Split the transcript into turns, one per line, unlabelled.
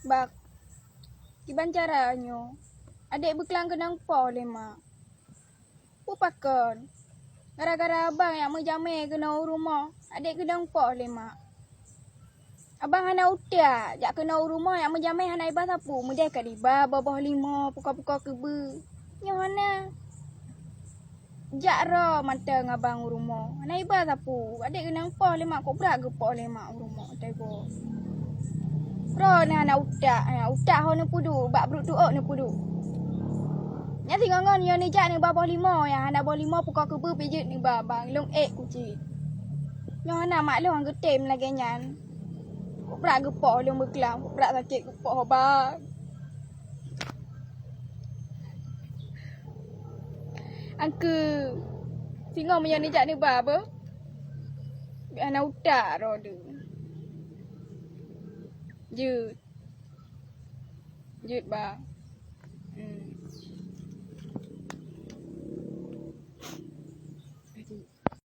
Bak, gimana caranya? Adik berkelang kenang po le mak. Pakon. Gara-gara abang yang meujame kena urumoh, adik kenang po le mak. Abang Hana utak, jak kena urumoh yang meujame Hana ibah sapu, mudai kat liba bawah 5 puka-puka kebe. Nyo Hana. Jak ro mata ngabang urumoh. Hana ibah sapu, adik kenang po le mak, kok berat ke po le mak urumoh tebo. Ro na Hana utak ho ne pudu, bak bruk tuok ne pudu. Nya singongon yo ni jak ni bawah 5 ya, Hana bawah 5 puka kebe pijit ni bang, long kucing. Nyo Hana mak long getem lagi nyan. Kok berat ke po long berkelang, kok berat sakit ke po bang. Angke singo menyo ni jak ni apa? Bi Hana utak ro de. Jut bang.